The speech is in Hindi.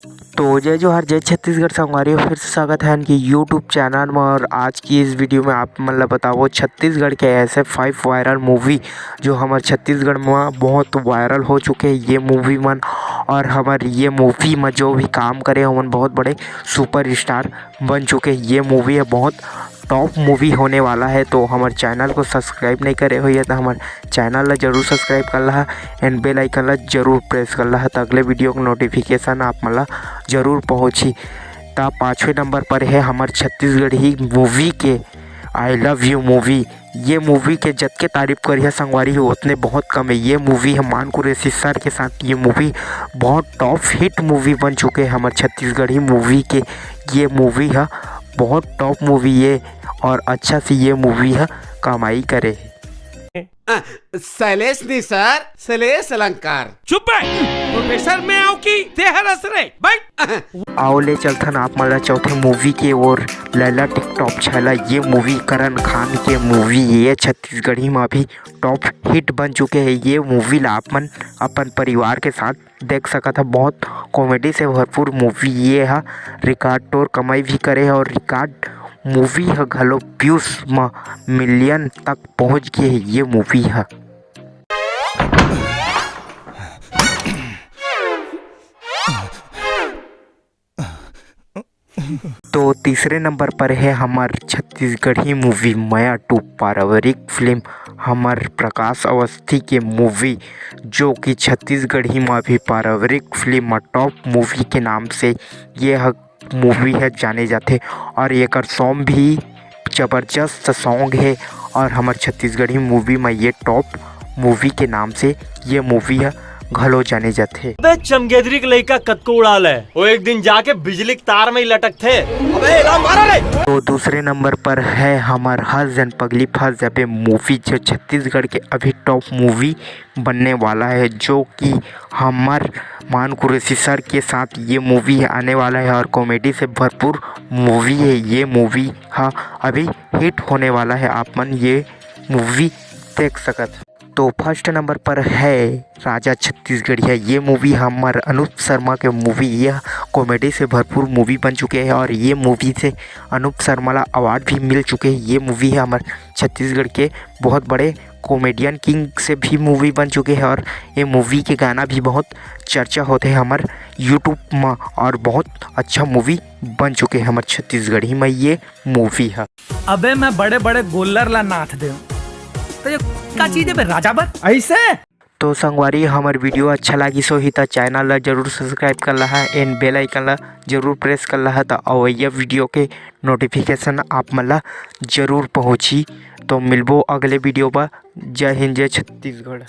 तो जय जोहार जय छत्तीसगढ़ संगवारी फिर से स्वागत है इनकी यूट्यूब चैनल में। और आज की इस वीडियो में आप मतलब बताओ छत्तीसगढ़ के ऐसे 5 वायरल मूवी जो हमारे छत्तीसगढ़ में बहुत वायरल हो चुके हैं ये मूवी मन। और हमारे ये मूवी में जो भी काम करे उन बहुत बड़े सुपर स्टार बन चुके हैं। ये मूवी है बहुत टॉप मूवी होने वाला है। तो हमारे चैनल को सब्सक्राइब नहीं करे हुई है तो हमारे चैनल ला जरूर सब्सक्राइब कर ला एंड बेल आइकन ला जरूर प्रेस कर ला तो अगले वीडियो का नोटिफिकेशन आप मला जरूर पहुँची। तो 5वें नंबर पर है हमारे छत्तीसगढ़ी मूवी के आई लव यू मूवी। ये मूवी के जतके तारीफ करिए संगवारी हो उतने बहुत कम है। ये मूवी है मान कुरैशी सर के साथ ये मूवी बहुत टॉप हिट मूवी बन चुके हैं हमारे छत्तीसगढ़ी मूवी के। ये मूवी है बहुत टॉप मूवी है और अच्छा से ये मूवी है कमाई करे। शैलेश नहीं सर, शैलेश अलंकार। चुप है प्रोफेसर मैं आऊं की तेहर असरे बैठ। आओ ले चलथन आप मला चौथे मूवी के और लैला टिकटॉप छैला। ये मूवी करण खान के मूवी ये छत्तीसगढ़ी में भी टॉप हिट बन चुके हैं। ये मूवी ला आप मन अपन परिवार के साथ देख सका था। बहुत कॉमेडी से भरपूर मूवी ये है। रिकॉर्ड तोड़ कमाई भी करे है और रिकॉर्ड मूवी है घलो व्यूज में मिलियन तक पहुंच गए है ये मूवी है। तो तीसरे नंबर पर है हमार छत्तीसगढ़ी मूवी माया 2 पारिवारिक फिल्म हमार प्रकाश अवस्थी के मूवी जो कि छत्तीसगढ़ी में भी पारिवारिक फिल्म टॉप मूवी के नाम से ये मूवी है जाने जाते। और एक सॉन्ग भी ज़बरदस्त सॉन्ग है और हमारे छत्तीसगढ़ी मूवी में ये टॉप मूवी के नाम से ये मूवी है घलो जाने जाते। अबे चमगेदरी के लड़का कतको उड़ाल है वो एक दिन जाके बिजली के तार में ही लटक थे। अबे मारा रे। तो दूसरे नंबर पर है हमार हर जन पगली फंस जाबे मूवी जो छत्तीसगढ़ के अभी टॉप मूवी बनने वाला है जो कि हमार मान कुरैशी सर के साथ ये मूवी आने वाला है और कॉमेडी से भरपूर मूवी है। ये मूवी हाँ अभी हिट होने वाला है आप मन ये मूवी देख सकत। तो फर्स्ट नंबर पर है राजा छत्तीसगढ़िया। ये मूवी हमार अनूप शर्मा के मूवी यह कॉमेडी से भरपूर मूवी बन चुके हैं और ये मूवी से अनूप शर्मा ला अवार्ड भी मिल चुके हैं। ये मूवी है हमारे छत्तीसगढ़ के बहुत बड़े कॉमेडियन किंग से भी मूवी बन चुके हैं और ये मूवी के गाना भी बहुत चर्चा होते हैं हमारे यूट्यूब में और बहुत अच्छा मूवी बन चुके हैं हमारे छत्तीसगढ़ी में ये मूवी है। अबे मैं बड़े बड़े गोलर ला नाथ दे तो ये का चीज है राजा बर ऐसे। तो संगवारी हमार वीडियो अच्छा लगी सो ही तो चैनल ला जरूर सब्सक्राइब कर ला है एंड बेल आइकन ला जरूर प्रेस कर ला है तो अवैया वीडियो के नोटिफिकेशन आप मला जरूर पहुँची। तो मिलबो अगले वीडियो पर। जय हिंद जय छत्तीसगढ़।